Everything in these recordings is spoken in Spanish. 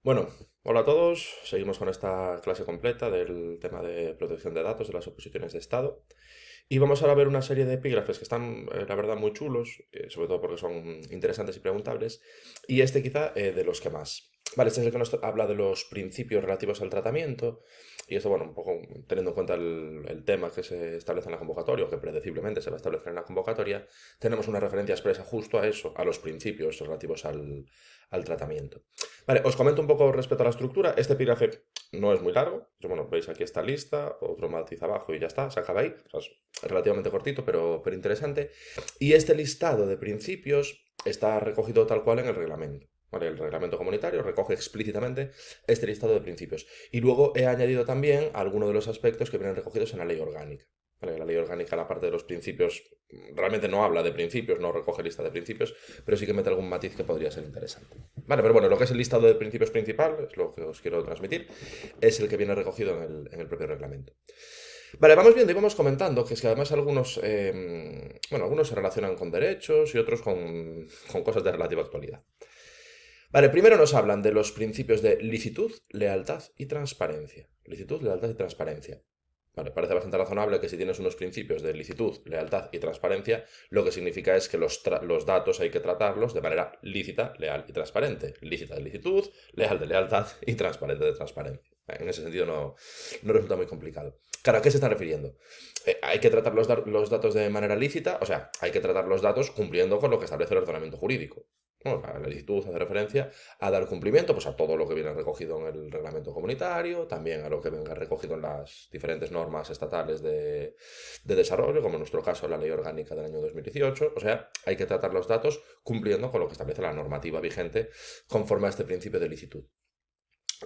Bueno, hola a todos. Seguimos con esta clase completa del tema de protección de datos de las oposiciones de Estado. Y vamos ahora a ver una serie de epígrafes que están, la verdad, muy chulos, sobre todo porque son interesantes y preguntables. Y este quizá de los que más. Vale, este es el que nos habla de los principios relativos al tratamiento. Y esto, bueno, un poco teniendo en cuenta el tema que se establece en la convocatoria, o que predeciblemente se va a establecer en la convocatoria, tenemos una referencia expresa justo a eso, a los principios relativos al tratamiento. Vale, os comento un poco respecto a la estructura. Este epígrafe no es muy largo. Bueno, veis aquí esta lista, otro matiz abajo y ya está, se acaba ahí. O sea, es relativamente cortito, pero interesante. Y este listado de principios está recogido tal cual en el reglamento. Vale, el reglamento comunitario recoge explícitamente este listado de principios. Y luego he añadido también algunos de los aspectos que vienen recogidos en la ley orgánica. Vale, la ley orgánica, la parte de los principios, realmente no habla de principios, no recoge lista de principios, pero sí que mete algún matiz que podría ser interesante. Vale, pero bueno, lo que es el listado de principios principal, es lo que os quiero transmitir, es el que viene recogido en el propio reglamento. Vale, vamos viendo y vamos comentando que es que además algunos, bueno, algunos se relacionan con derechos y otros con cosas de relativa actualidad. Vale, primero nos hablan de los principios de licitud, lealtad y transparencia. Licitud, lealtad y transparencia. Vale, parece bastante razonable que si tienes unos principios de licitud, lealtad y transparencia, lo que significa es que los datos hay que tratarlos de manera lícita, leal y transparente. Lícita de licitud, leal de lealtad y transparente de transparencia. En ese sentido no resulta muy complicado. Claro, ¿a qué se está refiriendo? Hay que tratar los datos de manera lícita, o sea, hay que tratar los datos cumpliendo con lo que establece el ordenamiento jurídico. Bueno, la licitud hace referencia a dar cumplimiento pues, a todo lo que viene recogido en el reglamento comunitario, también a lo que venga recogido en las diferentes normas estatales de desarrollo, como en nuestro caso la ley orgánica del año 2018. O sea, hay que tratar los datos cumpliendo con lo que establece la normativa vigente conforme a este principio de licitud.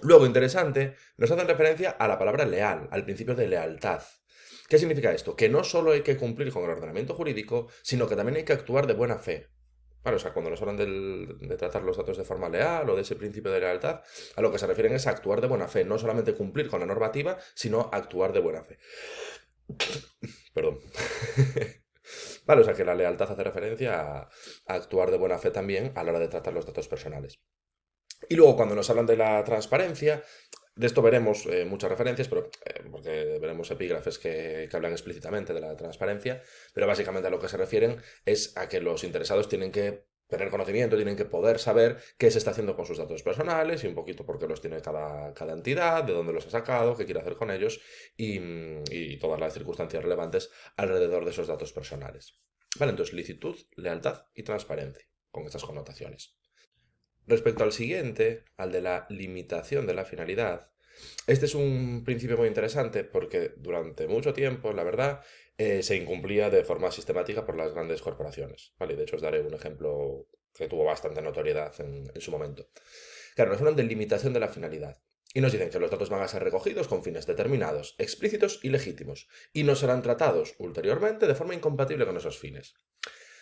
Luego, interesante, nos hacen referencia a la palabra leal, al principio de lealtad. ¿Qué significa esto? Que no solo hay que cumplir con el ordenamiento jurídico, sino que también hay que actuar de buena fe. Vale, o sea, cuando nos hablan de tratar los datos de forma leal o de ese principio de lealtad, a lo que se refieren es a actuar de buena fe, no solamente cumplir con la normativa, sino actuar de buena fe. Perdón. Vale, o sea que la lealtad hace referencia a actuar de buena fe también a la hora de tratar los datos personales. Y luego cuando nos hablan de la transparencia, de esto veremos muchas referencias, pero, porque veremos epígrafes que hablan explícitamente de la transparencia, pero básicamente a lo que se refieren es a que los interesados tienen que tener conocimiento, tienen que poder saber qué se está haciendo con sus datos personales y un poquito por qué los tiene cada entidad, de dónde los ha sacado, qué quiere hacer con ellos y todas las circunstancias relevantes alrededor de esos datos personales. Vale, entonces licitud, lealtad y transparencia, con estas connotaciones. Respecto al siguiente, al de la limitación de la finalidad, este es un principio muy interesante porque durante mucho tiempo, la verdad, se incumplía de forma sistemática por las grandes corporaciones. ¿Vale? De hecho, os daré un ejemplo que tuvo bastante notoriedad en su momento. Claro, nos hablan de limitación de la finalidad. Y nos dicen que los datos van a ser recogidos con fines determinados, explícitos y legítimos, y no serán tratados ulteriormente de forma incompatible con esos fines.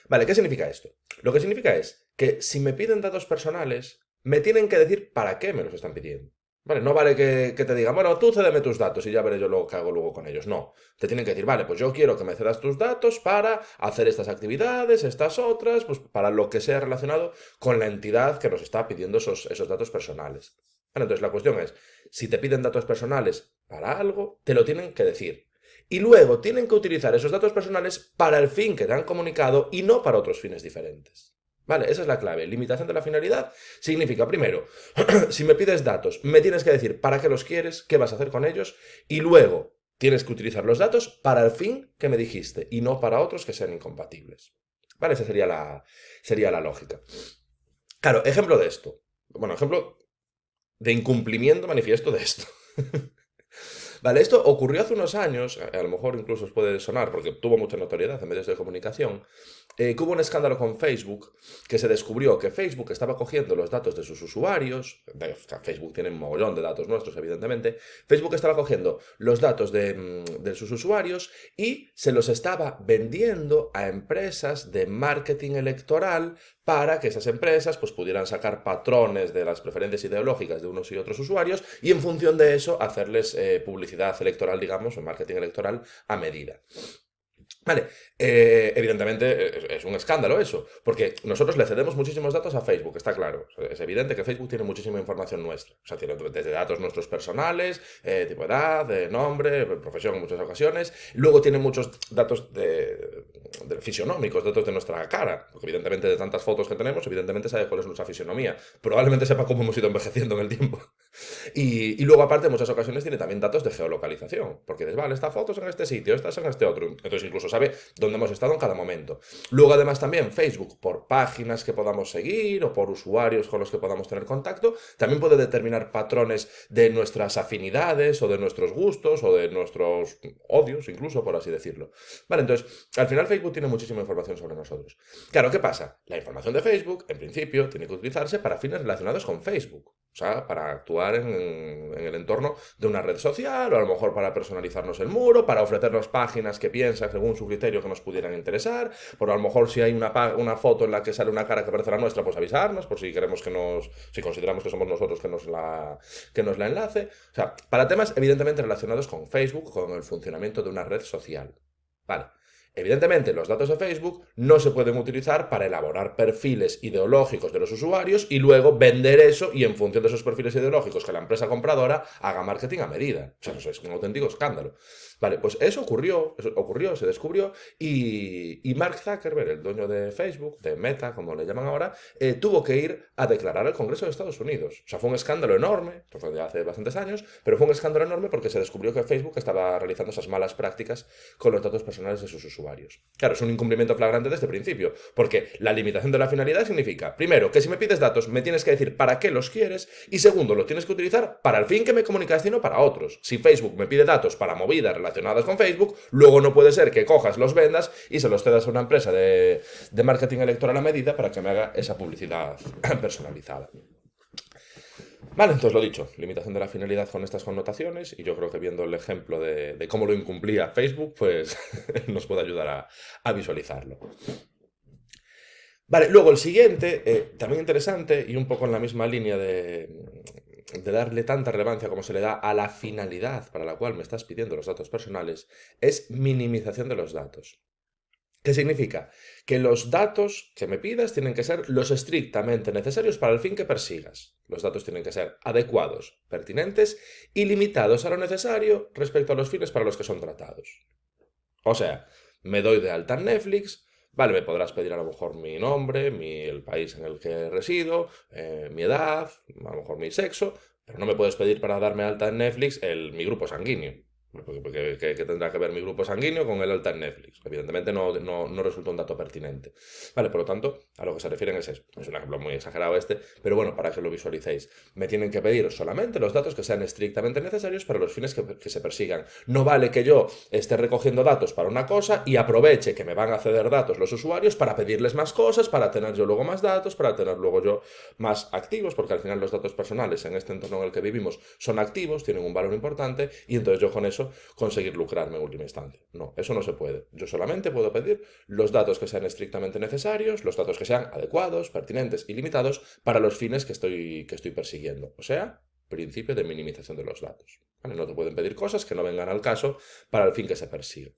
Vale, ¿qué significa esto? Lo que significa es que si me piden datos personales, me tienen que decir para qué me los están pidiendo. Vale, no vale que te digan, bueno, tú cédeme tus datos y ya veré yo lo que hago luego con ellos. No, te tienen que decir, vale, pues yo quiero que me cedas tus datos para hacer estas actividades, estas otras, pues para lo que sea relacionado con la entidad que nos está pidiendo esos datos personales. Vale, entonces la cuestión es, si te piden datos personales para algo, te lo tienen que decir. Y luego tienen que utilizar esos datos personales para el fin que te han comunicado y no para otros fines diferentes. Vale, esa es la clave. Limitación de la finalidad significa, primero, si me pides datos, me tienes que decir para qué los quieres, qué vas a hacer con ellos, y luego tienes que utilizar los datos para el fin que me dijiste y no para otros que sean incompatibles. Vale, esa sería la lógica. Claro, ejemplo de esto. Bueno, ejemplo de incumplimiento manifiesto de esto. Vale, esto ocurrió hace unos años, a lo mejor incluso os puede sonar porque tuvo mucha notoriedad en medios de comunicación, que hubo un escándalo con Facebook, que se descubrió que Facebook estaba cogiendo los datos de sus usuarios, Facebook tiene un mogollón de datos nuestros, evidentemente, Facebook estaba cogiendo los datos de sus usuarios y se los estaba vendiendo a empresas de marketing electoral para que esas empresas pues, pudieran sacar patrones de las preferencias ideológicas de unos y otros usuarios y en función de eso hacerles publicidad electoral, digamos, o marketing electoral a medida. Vale, evidentemente es un escándalo eso, porque nosotros le cedemos muchísimos datos a Facebook, está claro. O sea, es evidente que Facebook tiene muchísima información nuestra. O sea, tiene desde datos nuestros personales, tipo de edad, de nombre, profesión en muchas ocasiones. Luego tiene muchos datos de fisionómicos, datos de nuestra cara. Porque evidentemente de tantas fotos que tenemos, evidentemente sabe cuál es nuestra fisionomía. Probablemente sepa cómo hemos ido envejeciendo en el tiempo. Y luego, aparte, en muchas ocasiones tiene también datos de geolocalización, porque dices, vale, esta foto es en este sitio, esta es en este otro. Entonces, incluso sabe dónde hemos estado en cada momento. Luego, además, también Facebook, por páginas que podamos seguir o por usuarios con los que podamos tener contacto, también puede determinar patrones de nuestras afinidades o de nuestros gustos o de nuestros odios, incluso, por así decirlo. Vale, entonces, al final, Facebook tiene muchísima información sobre nosotros. Claro, ¿qué pasa? La información de Facebook, en principio, tiene que utilizarse para fines relacionados con Facebook. O sea, para actuar en el entorno de una red social, o a lo mejor para personalizarnos el muro, para ofrecernos páginas que piensa según su criterio que nos pudieran interesar, por a lo mejor si hay una foto en la que sale una cara que parece la nuestra, pues avisarnos, por si queremos si consideramos que somos nosotros que nos la enlace. O sea, para temas evidentemente relacionados con Facebook, con el funcionamiento de una red social. Vale. Evidentemente, los datos de Facebook no se pueden utilizar para elaborar perfiles ideológicos de los usuarios y luego vender eso y en función de esos perfiles ideológicos que la empresa compradora haga marketing a medida. O sea, eso es un auténtico escándalo. Vale, pues eso ocurrió, se descubrió y Mark Zuckerberg, el dueño de Facebook, de Meta, como le llaman ahora, tuvo que ir a declarar al Congreso de Estados Unidos. O sea, fue un escándalo enorme, esto fue de hace bastantes años, pero fue un escándalo enorme porque se descubrió que Facebook estaba realizando esas malas prácticas con los datos personales de sus usuarios. Claro, es un incumplimiento flagrante desde el principio, porque la limitación de la finalidad significa, primero, que si me pides datos me tienes que decir para qué los quieres y segundo, los tienes que utilizar para el fin que me comunicaste y no para otros. Si Facebook me pide datos para movidas relacionadas con Facebook, luego no puede ser que cojas, los vendas y se los cedas a una empresa de marketing electoral a medida para que me haga esa publicidad personalizada. Vale, entonces lo dicho, limitación de la finalidad con estas connotaciones y yo creo que viendo el ejemplo de cómo lo incumplía Facebook, pues nos puede ayudar a visualizarlo. Vale, luego el siguiente, también interesante y un poco en la misma línea de darle tanta relevancia como se le da a la finalidad para la cual me estás pidiendo los datos personales, es minimización de los datos. ¿Qué significa? Que los datos que me pidas tienen que ser los estrictamente necesarios para el fin que persigas. Los datos tienen que ser adecuados, pertinentes y limitados a lo necesario respecto a los fines para los que son tratados. O sea, me doy de alta en Netflix, vale, me podrás pedir a lo mejor mi nombre, el país en el que resido, mi edad, a lo mejor mi sexo, pero no me puedes pedir para darme alta en Netflix mi grupo sanguíneo. ¿Qué tendrá que ver mi grupo sanguíneo con el alta en Netflix? Evidentemente no resulta un dato pertinente. Vale, por lo tanto, a lo que se refieren es eso. Es un ejemplo muy exagerado este, pero bueno, para que lo visualicéis. Me tienen que pedir solamente los datos que sean estrictamente necesarios para los fines que se persigan. No vale que yo esté recogiendo datos para una cosa y aproveche que me van a ceder datos los usuarios para pedirles más cosas, para tener yo luego más datos, para tener luego yo más activos, porque al final los datos personales en este entorno en el que vivimos son activos, tienen un valor importante y entonces yo con eso conseguir lucrarme en última instancia. No, eso no se puede. Yo solamente puedo pedir los datos que sean estrictamente necesarios, los datos que sean adecuados, pertinentes y limitados para los fines que estoy persiguiendo. O sea, principio de minimización de los datos. ¿Vale? No te pueden pedir cosas que no vengan al caso para el fin que se persigue.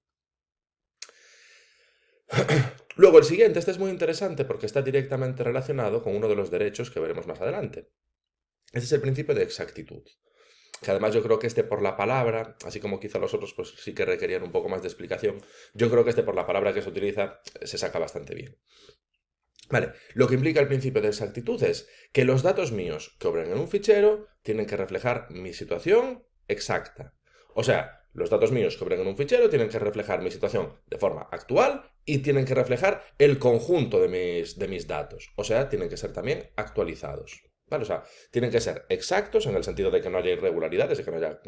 Luego el siguiente, este es muy interesante porque está directamente relacionado con uno de los derechos que veremos más adelante. Este es el principio de exactitud. Que además yo creo que este por la palabra, así como quizá los otros pues sí que requerían un poco más de explicación, yo creo que este por la palabra que se utiliza se saca bastante bien. Vale, lo que implica el principio de exactitud es que los datos míos que obren en un fichero tienen que reflejar mi situación exacta. O sea, los datos míos que obren en un fichero tienen que reflejar mi situación de forma actual y tienen que reflejar el conjunto de mis datos. O sea, tienen que ser también actualizados. ¿Vale? O sea, tienen que ser exactos en el sentido de que no haya irregularidades, de que no haya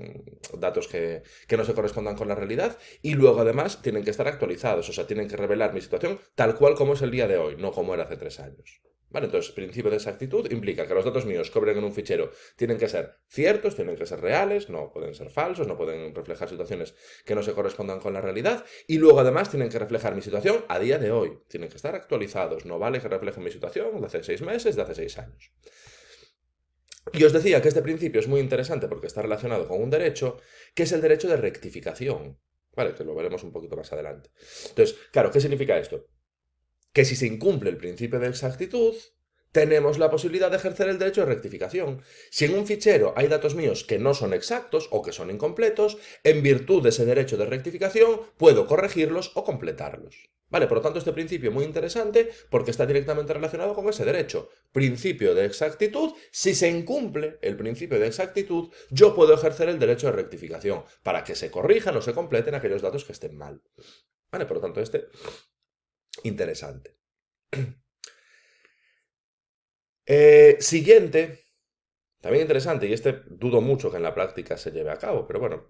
datos que no se correspondan con la realidad y luego además tienen que estar actualizados, o sea, tienen que revelar mi situación tal cual como es el día de hoy, no como era hace 3 años. ¿Vale? Entonces, principio de exactitud implica que los datos míos que obren en un fichero tienen que ser ciertos, tienen que ser reales, no pueden ser falsos, no pueden reflejar situaciones que no se correspondan con la realidad y luego además tienen que reflejar mi situación a día de hoy, tienen que estar actualizados, no vale que reflejen mi situación de hace 6 meses, de hace 6 años. Y os decía que este principio es muy interesante porque está relacionado con un derecho, que es el derecho de rectificación. Vale, que lo veremos un poquito más adelante. Entonces, claro, ¿qué significa esto? Que si se incumple el principio de exactitud, tenemos la posibilidad de ejercer el derecho de rectificación. Si en un fichero hay datos míos que no son exactos o que son incompletos, en virtud de ese derecho de rectificación, puedo corregirlos o completarlos. Vale, por lo tanto, este principio es muy interesante porque está directamente relacionado con ese derecho. Principio de exactitud, si se incumple el principio de exactitud, yo puedo ejercer el derecho de rectificación para que se corrijan o se completen aquellos datos que estén mal. Vale, por lo tanto, interesante. Siguiente, también interesante, y este dudo mucho que en la práctica se lleve a cabo, pero bueno,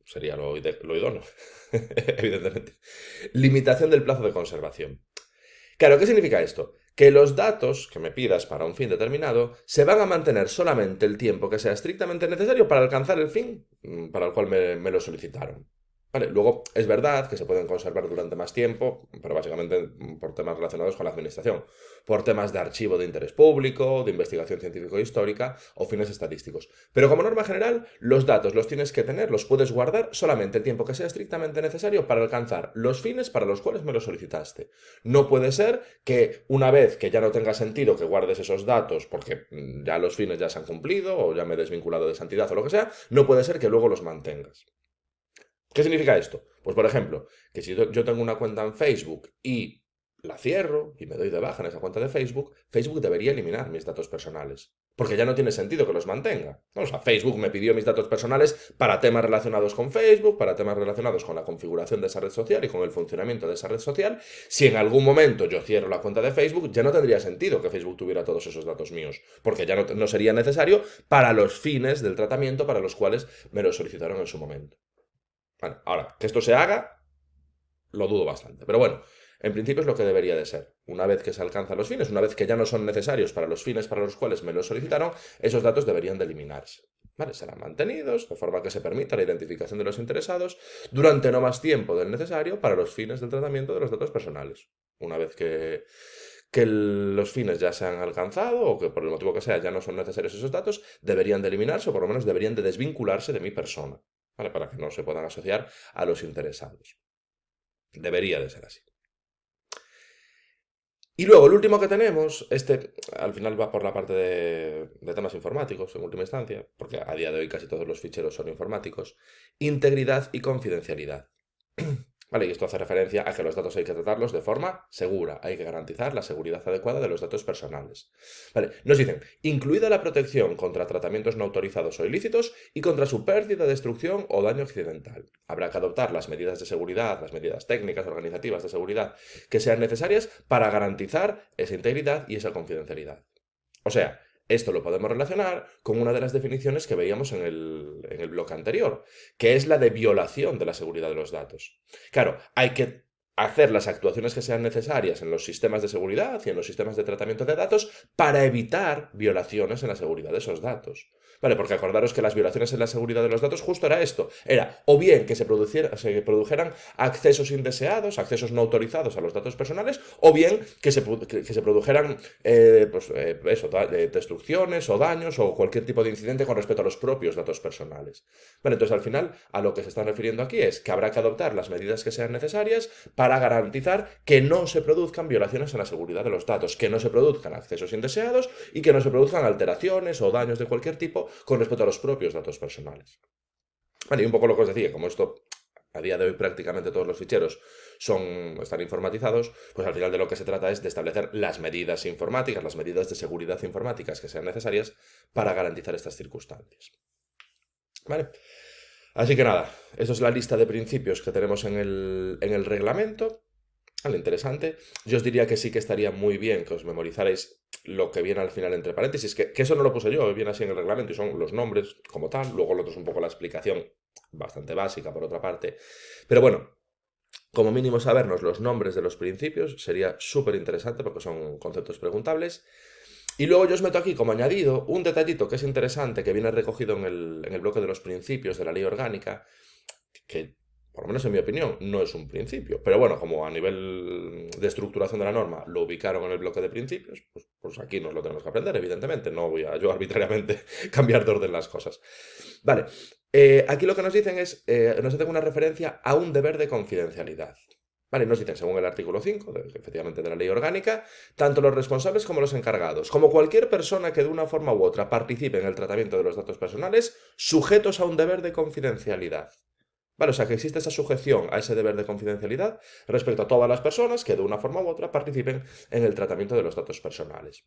sería lo idóneo, evidentemente. Limitación del plazo de conservación. Claro, ¿qué significa esto? Que los datos que me pidas para un fin determinado se van a mantener solamente el tiempo que sea estrictamente necesario para alcanzar el fin para el cual me lo solicitaron. Vale, luego es verdad que se pueden conservar durante más tiempo, pero básicamente por temas relacionados con la administración, por temas de archivo de interés público, de investigación científico-histórica o fines estadísticos. Pero como norma general, los datos los tienes que tener, los puedes guardar solamente el tiempo que sea estrictamente necesario para alcanzar los fines para los cuales me lo solicitaste. No puede ser que una vez que ya no tenga sentido que guardes esos datos porque ya los fines ya se han cumplido o ya me he desvinculado de esa entidad o lo que sea, no puede ser que luego los mantengas. ¿Qué significa esto? Pues por ejemplo, que si yo tengo una cuenta en Facebook y la cierro y me doy de baja en esa cuenta de Facebook, Facebook debería eliminar mis datos personales. Porque ya no tiene sentido que los mantenga. O sea, Facebook me pidió mis datos personales para temas relacionados con Facebook, para temas relacionados con la configuración de esa red social y con el funcionamiento de esa red social. Si en algún momento yo cierro la cuenta de Facebook, ya no tendría sentido que Facebook tuviera todos esos datos míos, porque ya no sería necesario para los fines del tratamiento para los cuales me lo solicitaron en su momento. Bueno, ahora, que esto se haga, lo dudo bastante. Pero bueno, en principio es lo que debería de ser. Una vez que se alcanzan los fines, una vez que ya no son necesarios para los fines para los cuales me los solicitaron, esos datos deberían de eliminarse. ¿Vale? Serán mantenidos de forma que se permita la identificación de los interesados durante no más tiempo del necesario para los fines del tratamiento de los datos personales. Una vez que los fines ya se han alcanzado o que por el motivo que sea ya no son necesarios esos datos, deberían de eliminarse o por lo menos deberían de desvincularse de mi persona. ¿Vale? Para que no se puedan asociar a los interesados. Debería de ser así. Y luego, el último que tenemos, al final va por la parte de temas informáticos, en última instancia, porque a día de hoy casi todos los ficheros son informáticos, integridad y confidencialidad. Vale, y esto hace referencia a que los datos hay que tratarlos de forma segura, hay que garantizar la seguridad adecuada de los datos personales. Vale, nos dicen, incluida la protección contra tratamientos no autorizados o ilícitos y contra su pérdida, destrucción o daño accidental. Habrá que adoptar las medidas de seguridad, las medidas técnicas, organizativas de seguridad que sean necesarias para garantizar esa integridad y esa confidencialidad. O sea, esto lo podemos relacionar con una de las definiciones que veíamos en el bloque anterior, que es la de violación de la seguridad de los datos. Claro, hay que hacer las actuaciones que sean necesarias en los sistemas de seguridad y en los sistemas de tratamiento de datos para evitar violaciones en la seguridad de esos datos. Vale, porque acordaros que las violaciones en la seguridad de los datos justo era esto. Era o bien que se produjeran accesos indeseados, accesos no autorizados a los datos personales, o bien que se produjeran destrucciones o daños o cualquier tipo de incidente con respecto a los propios datos personales. Vale, entonces al final a lo que se están refiriendo aquí es que habrá que adoptar las medidas que sean necesarias para garantizar que no se produzcan violaciones en la seguridad de los datos, que no se produzcan accesos indeseados y que no se produzcan alteraciones o daños de cualquier tipo con respecto a los propios datos personales. Vale, y un poco lo que os decía, como esto a día de hoy prácticamente todos los ficheros están informatizados, pues al final de lo que se trata es de establecer las medidas informáticas, las medidas de seguridad informáticas que sean necesarias para garantizar estas circunstancias. ¿Vale? Así que nada, eso es la lista de principios que tenemos en el reglamento. Vale, interesante. Yo os diría que sí que estaría muy bien que os memorizarais lo que viene al final entre paréntesis, que eso no lo puse yo, viene así en el reglamento y son los nombres como tal, luego lo otro es un poco la explicación bastante básica por otra parte. Pero bueno, como mínimo sabernos los nombres de los principios sería súper interesante porque son conceptos preguntables. Y luego yo os meto aquí como añadido un detallito que es interesante, que viene recogido en el bloque de los principios de la ley orgánica, que por lo menos en mi opinión no es un principio. Pero bueno, como a nivel de estructuración de la norma lo ubicaron en el bloque de principios, pues aquí nos lo tenemos que aprender, evidentemente. No voy a yo arbitrariamente cambiar de orden las cosas. Vale, Aquí lo que nos dicen es, nos hacen una referencia a un deber de confidencialidad. ¿Vale? Nos dicen, según el artículo 5, efectivamente, de la ley orgánica, tanto los responsables como los encargados, como cualquier persona que de una forma u otra participe en el tratamiento de los datos personales, sujetos a un deber de confidencialidad. ¿Vale? O sea, que existe esa sujeción a ese deber de confidencialidad respecto a todas las personas que de una forma u otra participen en el tratamiento de los datos personales.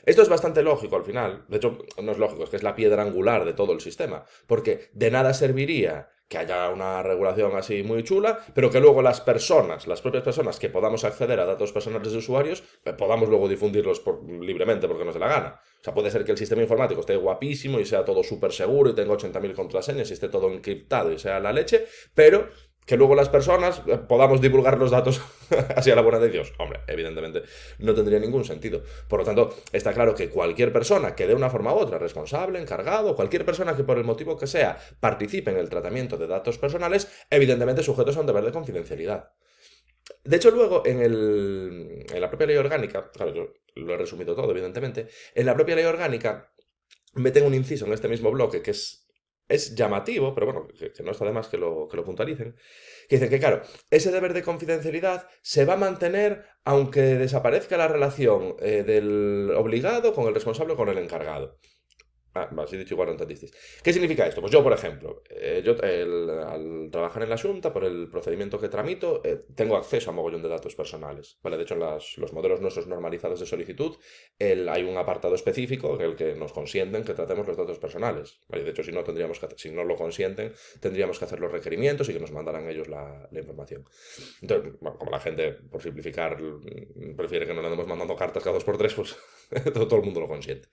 Esto es bastante lógico al final. De hecho, no es lógico, es que es la piedra angular de todo el sistema. Porque de nada serviría que haya una regulación así muy chula, pero que luego las personas, las propias personas que podamos acceder a datos personales de usuarios, podamos luego difundirlos libremente porque nos dé la gana. O sea, puede ser que el sistema informático esté guapísimo y sea todo súper seguro y tenga 80.000 contraseñas y esté todo encriptado y sea la leche, pero que luego las personas podamos divulgar los datos así a la buena de Dios. Hombre, evidentemente no tendría ningún sentido. Por lo tanto, está claro que cualquier persona que de una forma u otra, responsable, encargado, cualquier persona que por el motivo que sea participe en el tratamiento de datos personales, evidentemente sujetos a un deber de confidencialidad. De hecho, luego, en la propia ley orgánica, claro, yo lo he resumido todo, evidentemente, en la propia ley orgánica meten un inciso en este mismo bloque que es llamativo, pero bueno, que no está de más que lo puntualicen, que dicen que, claro, ese deber de confidencialidad se va a mantener aunque desaparezca la relación del obligado con el responsable o con el encargado. Así dicho igual no entendisteis. ¿Qué significa esto? Pues yo, por ejemplo, al trabajar en la Xunta, por el procedimiento que tramito, tengo acceso a mogollón de datos personales. ¿Vale? De hecho, en los modelos nuestros normalizados de solicitud hay un apartado específico en el que nos consienten que tratemos los datos personales. ¿Vale? De hecho, si no lo consienten, tendríamos que hacer los requerimientos y que nos mandaran ellos la información. Entonces, bueno, como la gente, por simplificar, prefiere que no le andemos mandando cartas cada 2 por 3, pues todo el mundo lo consiente.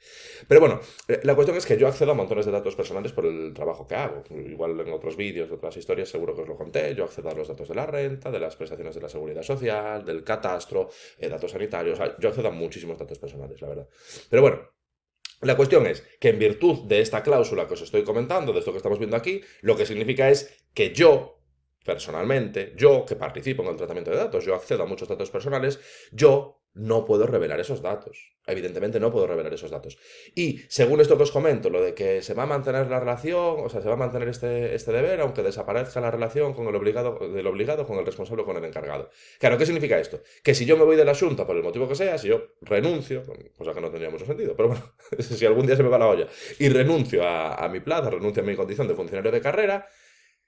Pero bueno, la cuestión es que yo accedo a montones de datos personales por el trabajo que hago. Igual en otros vídeos, otras historias, seguro que os lo conté. Yo accedo a los datos de la renta, de las prestaciones de la seguridad social, del catastro, datos sanitarios. Yo accedo a muchísimos datos personales, la verdad. Pero bueno, la cuestión es que en virtud de esta cláusula que os estoy comentando, de esto que estamos viendo aquí, lo que significa es que yo, personalmente, yo que participo en el tratamiento de datos, yo accedo a muchos datos personales, yo no puedo revelar esos datos. Evidentemente no puedo revelar esos datos. Y según esto que os comento, lo de que se va a mantener la relación, o sea, se va a mantener este deber, aunque desaparezca la relación con del obligado con el responsable o con el encargado. Claro, ¿qué significa esto? Que si yo me voy de la Xunta por el motivo que sea, si yo renuncio, cosa que no tendría mucho sentido, pero bueno, si algún día se me va la olla, y renuncio a mi plaza, renuncio a mi condición de funcionario de carrera,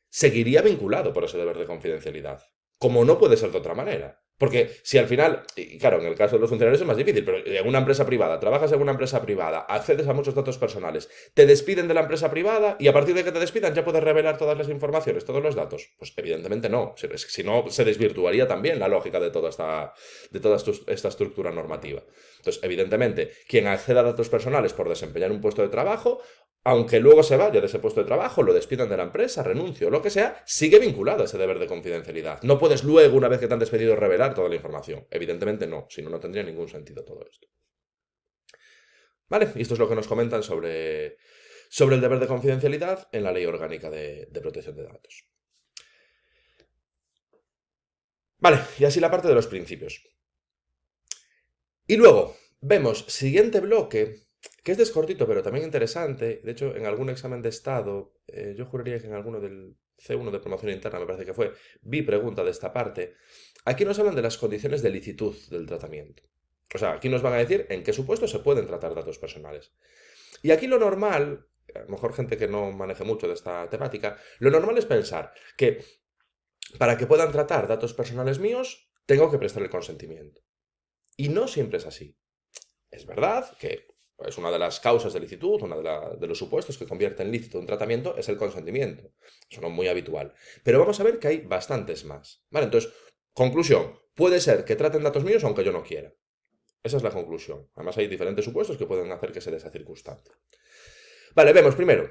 seguiría vinculado por ese deber de confidencialidad. Como no puede ser de otra manera. Porque si al final, y claro, en el caso de los funcionarios es más difícil, pero en una empresa privada, trabajas en una empresa privada, accedes a muchos datos personales, te despiden de la empresa privada y a partir de que te despidan ya puedes revelar todas las informaciones, todos los datos. Pues evidentemente no. Si no, se desvirtuaría también la lógica de toda esta estructura normativa. Entonces, evidentemente, quien acceda a datos personales por desempeñar un puesto de trabajo, aunque luego se vaya de ese puesto de trabajo, lo despidan de la empresa, renuncio, lo que sea, sigue vinculado a ese deber de confidencialidad. No puedes luego, una vez que te han despedido, revelar toda la información. Evidentemente no, si no, no tendría ningún sentido todo esto. Vale, y esto es lo que nos comentan sobre el deber de confidencialidad en la Ley Orgánica de Protección de Datos. Vale, y así la parte de los principios. Y luego, vemos, siguiente bloque, que este es cortito, pero también interesante. De hecho, en algún examen de estado, yo juraría que en alguno del C1 de promoción interna, me parece que fue, vi pregunta de esta parte. Aquí nos hablan de las condiciones de licitud del tratamiento. O sea, aquí nos van a decir en qué supuestos se pueden tratar datos personales. Y aquí lo normal, a lo mejor gente que no maneje mucho de esta temática, lo normal es pensar que para que puedan tratar datos personales míos, tengo que prestar el consentimiento. Y no siempre es así. Es verdad que es una de las causas de licitud, de los supuestos que convierte en lícito un tratamiento, es el consentimiento. Es uno muy habitual. Pero vamos a ver que hay bastantes más. ¿Vale? Entonces, conclusión. Puede ser que traten datos míos aunque yo no quiera. Esa es la conclusión. Además, hay diferentes supuestos que pueden hacer que se dé esa circunstancia. Vale, vemos primero.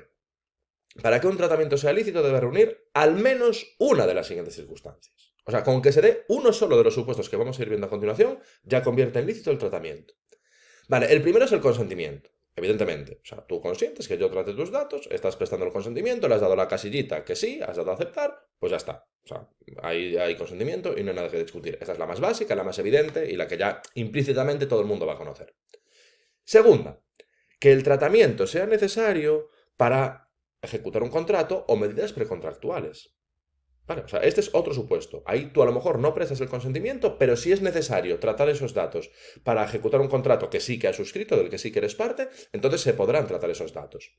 Para que un tratamiento sea lícito debe reunir al menos una de las siguientes circunstancias. O sea, con que se dé uno solo de los supuestos que vamos a ir viendo a continuación, ya convierte en lícito el tratamiento. Vale, el primero es el consentimiento, evidentemente. O sea, tú consientes que yo trate tus datos, estás prestando el consentimiento, le has dado la casillita que sí, has dado a aceptar, pues ya está. O sea, hay consentimiento y no hay nada que discutir. Esa es la más básica, la más evidente y la que ya implícitamente todo el mundo va a conocer. Segunda, que el tratamiento sea necesario para ejecutar un contrato o medidas precontractuales. Vale, o sea, este es otro supuesto. Ahí tú a lo mejor no prestas el consentimiento, pero si es necesario tratar esos datos para ejecutar un contrato que sí que has suscrito, del que sí que eres parte, entonces se podrán tratar esos datos.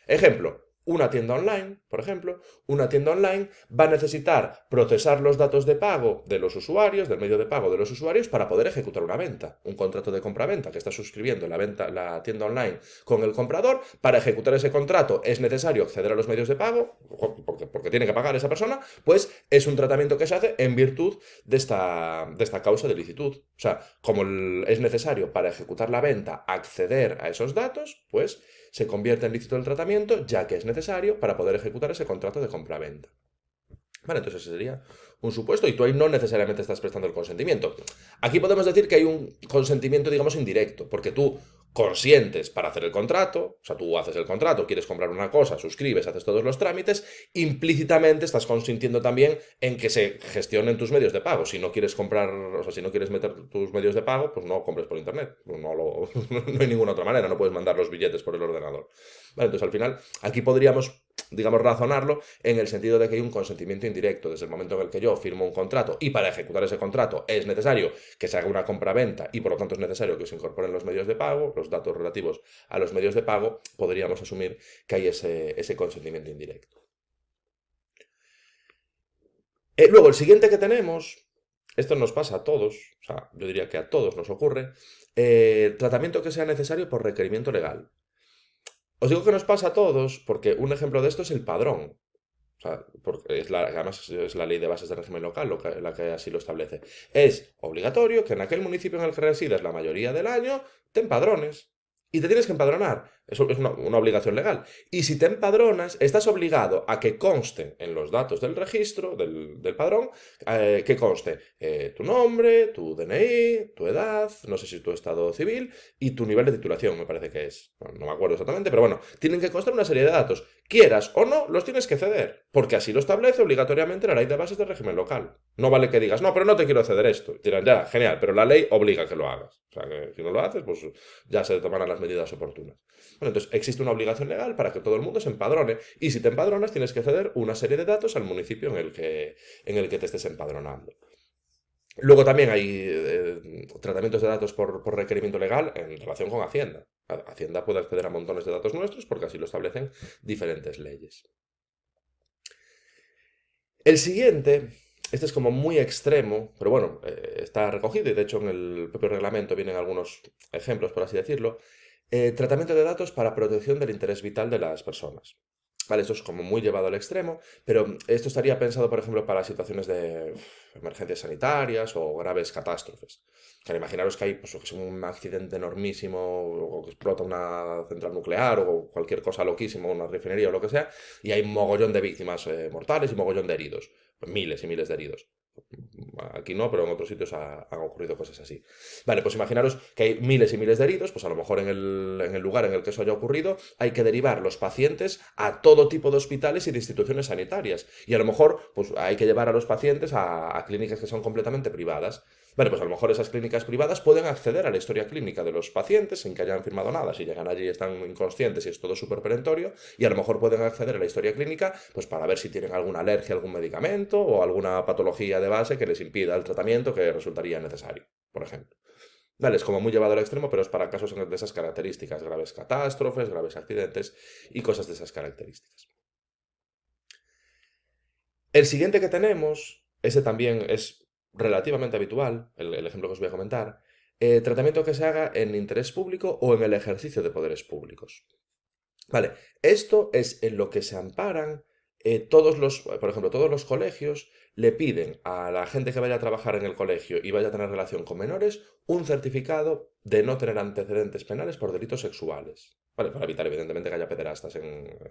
Ejemplo, una tienda online, por ejemplo, una tienda online va a necesitar procesar los datos de pago de los usuarios, del medio de pago de los usuarios, para poder ejecutar una venta, un contrato de compra-venta que está suscribiendo la tienda online con el comprador. Para ejecutar ese contrato es necesario acceder a los medios de pago, porque tiene que pagar esa persona, pues es un tratamiento que se hace en virtud de esta causa de licitud. O sea, como es necesario para ejecutar la venta acceder a esos datos, pues se convierte en lícito el tratamiento, ya que es necesario para poder ejecutar ese contrato de compra-venta. Vale, entonces ese sería un supuesto y tú ahí no necesariamente estás prestando el consentimiento. Aquí podemos decir que hay un consentimiento, digamos, indirecto, porque tú consientes para hacer el contrato, o sea, tú haces el contrato, quieres comprar una cosa, suscribes, haces todos los trámites, implícitamente estás consintiendo también en que se gestionen tus medios de pago. Si no quieres comprar, o sea, si no quieres meter tus medios de pago, pues no compres por internet. No hay ninguna otra manera, no puedes mandar los billetes por el ordenador. Vale, entonces al final, aquí podríamos, digamos, razonarlo en el sentido de que hay un consentimiento indirecto desde el momento en el que yo firmo un contrato y para ejecutar ese contrato es necesario que se haga una compra-venta y por lo tanto es necesario que se incorporen los medios de pago, los datos relativos a los medios de pago, podríamos asumir que hay ese consentimiento indirecto. Luego, el siguiente que tenemos, esto nos pasa a todos, o sea, yo diría que a todos nos ocurre, tratamiento que sea necesario por requerimiento legal. Os digo que nos pasa a todos porque un ejemplo de esto es el padrón. O sea, porque además es la ley de bases de régimen local la que así lo establece. Es obligatorio que en aquel municipio en el que residas la mayoría del año te empadrones. Y te tienes que empadronar. Eso es una obligación legal. Y si te empadronas, estás obligado a que conste en los datos del registro, del padrón, que conste tu nombre, tu DNI, tu edad, no sé si tu estado civil y tu nivel de titulación, me parece que es. No me acuerdo exactamente, pero bueno, tienen que constar una serie de datos. Quieras o no, los tienes que ceder, porque así lo establece obligatoriamente la ley de bases del régimen local. No vale que digas, no, pero no te quiero ceder esto. Dirán, ya, genial, pero la ley obliga a que lo hagas. O sea, que si no lo haces, pues ya se tomarán las medidas oportunas. Bueno, entonces existe una obligación legal para que todo el mundo se empadrone y si te empadronas tienes que ceder una serie de datos al municipio en el que te estés empadronando. Luego también hay tratamientos de datos por requerimiento legal en relación con Hacienda. Hacienda puede acceder a montones de datos nuestros porque así lo establecen diferentes leyes. El siguiente, este es como muy extremo, pero bueno, está recogido y de hecho en el propio reglamento vienen algunos ejemplos, por así decirlo. Tratamiento de datos para protección del interés vital de las personas. Vale, esto es como muy llevado al extremo, pero esto estaría pensado, por ejemplo, para situaciones de emergencias sanitarias o graves catástrofes. O sea, imaginaros que hay pues, que es un accidente enormísimo o que explota una central nuclear o cualquier cosa loquísima, una refinería o lo que sea, y hay un mogollón de víctimas mortales y mogollón de heridos, miles y miles de heridos. Aquí no, pero en otros sitios han ocurrido cosas así. Vale, pues imaginaros que hay miles y miles de heridos, pues a lo mejor en el lugar en el que eso haya ocurrido hay que derivar los pacientes a todo tipo de hospitales y de instituciones sanitarias. Y a lo mejor pues hay que llevar a los pacientes a clínicas que son completamente privadas. Vale, pues a lo mejor esas clínicas privadas pueden acceder a la historia clínica de los pacientes sin que hayan firmado nada. Si llegan allí y están inconscientes y es todo súper perentorio, y a lo mejor pueden acceder a la historia clínica pues para ver si tienen alguna alergia a algún medicamento o alguna patología de base que les impida el tratamiento que resultaría necesario, por ejemplo. Vale, es como muy llevado al extremo, pero es para casos de esas características, graves catástrofes, graves accidentes y cosas de esas características. El siguiente que tenemos, ese también es relativamente habitual, el ejemplo que os voy a comentar, tratamiento que se haga en interés público o en el ejercicio de poderes públicos. Vale, esto es en lo que se amparan por ejemplo, todos los colegios le piden a la gente que vaya a trabajar en el colegio y vaya a tener relación con menores un certificado de no tener antecedentes penales por delitos sexuales. Vale, para evitar evidentemente que haya pederastas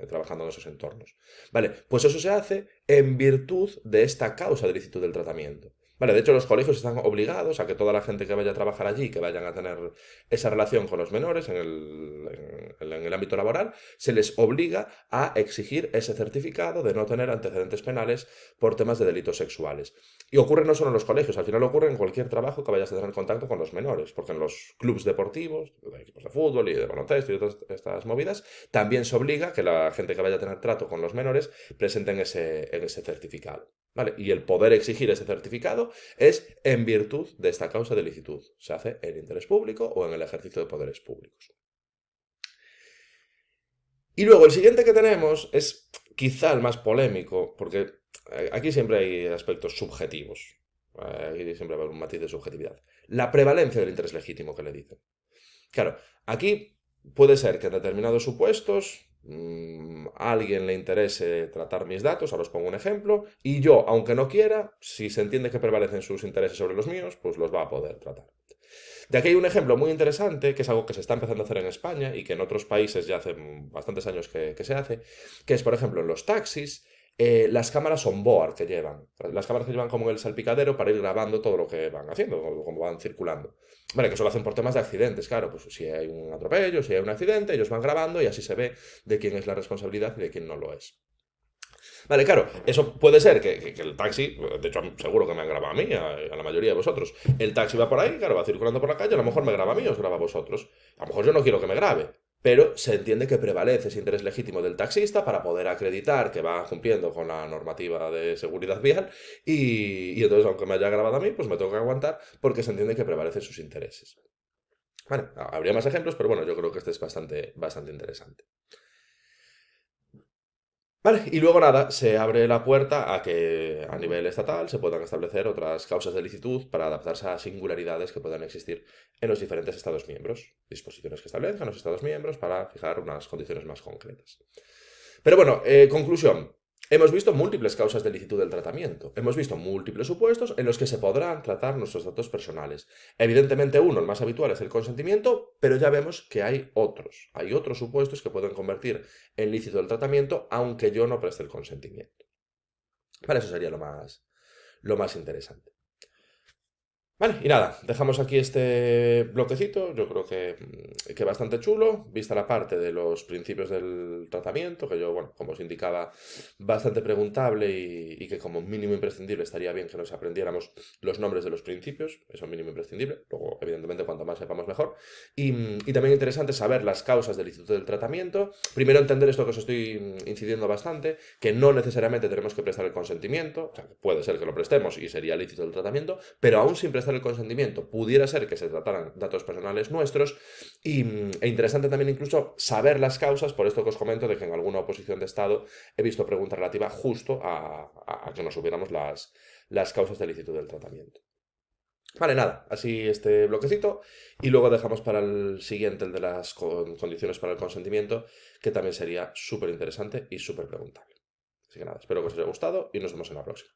trabajando en esos entornos. Vale, pues eso se hace en virtud de esta causa de ilícito del tratamiento. Vale, de hecho, los colegios están obligados a que toda la gente que vaya a trabajar allí, que vayan a tener esa relación con los menores en el ámbito laboral, se les obliga a exigir ese certificado de no tener antecedentes penales por temas de delitos sexuales. Y ocurre no solo en los colegios, al final ocurre en cualquier trabajo que vayas a tener contacto con los menores, porque en los clubes deportivos, de equipos de fútbol y de baloncesto y todas estas movidas, también se obliga que la gente que vaya a tener trato con los menores presenten ese certificado. ¿Vale? Y el poder exigir ese certificado es en virtud de esta causa de licitud. Se hace en interés público o en el ejercicio de poderes públicos. Y luego el siguiente que tenemos es quizá el más polémico, porque aquí siempre hay aspectos subjetivos. Aquí siempre va a haber un matiz de subjetividad. La prevalencia del interés legítimo que le dicen. Claro, aquí puede ser que en determinados supuestos a alguien le interese tratar mis datos, ahora os pongo un ejemplo, y yo, aunque no quiera, si se entiende que prevalecen sus intereses sobre los míos, pues los va a poder tratar. De aquí hay un ejemplo muy interesante, que es algo que se está empezando a hacer en España y que en otros países ya hace bastantes años que se hace, que es, por ejemplo, en los taxis, las cámaras on board que llevan. Las cámaras que llevan como en el salpicadero para ir grabando todo lo que van haciendo, o cómo van circulando. Vale, que eso lo hacen por temas de accidentes, claro, pues si hay un atropello, si hay un accidente, ellos van grabando y así se ve de quién es la responsabilidad y de quién no lo es. Vale, claro, eso puede ser que el taxi, de hecho seguro que me han grabado a mí, a la mayoría de vosotros. El taxi va por ahí, claro, va circulando por la calle, a lo mejor me graba a mí o os graba a vosotros. A lo mejor yo no quiero que me grabe, pero se entiende que prevalece ese interés legítimo del taxista para poder acreditar que va cumpliendo con la normativa de seguridad vial y entonces aunque me haya grabado a mí, pues me tengo que aguantar porque se entiende que prevalecen sus intereses. Vale, habría más ejemplos, pero bueno, yo creo que este es bastante interesante. Vale, y luego nada, se abre la puerta a que a nivel estatal se puedan establecer otras causas de licitud para adaptarse a singularidades que puedan existir en los diferentes Estados miembros. Disposiciones que establezcan los Estados miembros para fijar unas condiciones más concretas. Pero bueno, conclusión. Hemos visto múltiples causas de licitud del tratamiento. Hemos visto múltiples supuestos en los que se podrán tratar nuestros datos personales. Evidentemente uno, el más habitual, es el consentimiento, pero ya vemos que hay otros. Hay otros supuestos que pueden convertir en lícito el tratamiento aunque yo no preste el consentimiento. Vale, eso sería lo más interesante. Vale, y nada, dejamos aquí este bloquecito, yo creo que bastante chulo, vista la parte de los principios del tratamiento, que yo, bueno, como os indicaba, bastante preguntable y que como mínimo imprescindible estaría bien que nos aprendiéramos los nombres de los principios, eso es mínimo imprescindible, luego evidentemente cuanto más sepamos mejor, y también interesante saber las causas del instituto del tratamiento, primero entender esto que os estoy incidiendo bastante, que no necesariamente tenemos que prestar el consentimiento, o sea, puede ser que lo prestemos y sería lícito el tratamiento, pero aún sin prestar el consentimiento, pudiera ser que se trataran datos personales nuestros e interesante también incluso saber las causas, por esto que os comento de que en alguna oposición de Estado he visto pregunta relativa justo a que nos supiéramos las causas del ilícito del tratamiento. Vale, nada, así este bloquecito y luego dejamos para el siguiente el de las condiciones para el consentimiento, que también sería súper interesante y súper preguntable. Así que nada, espero que os haya gustado y nos vemos en la próxima.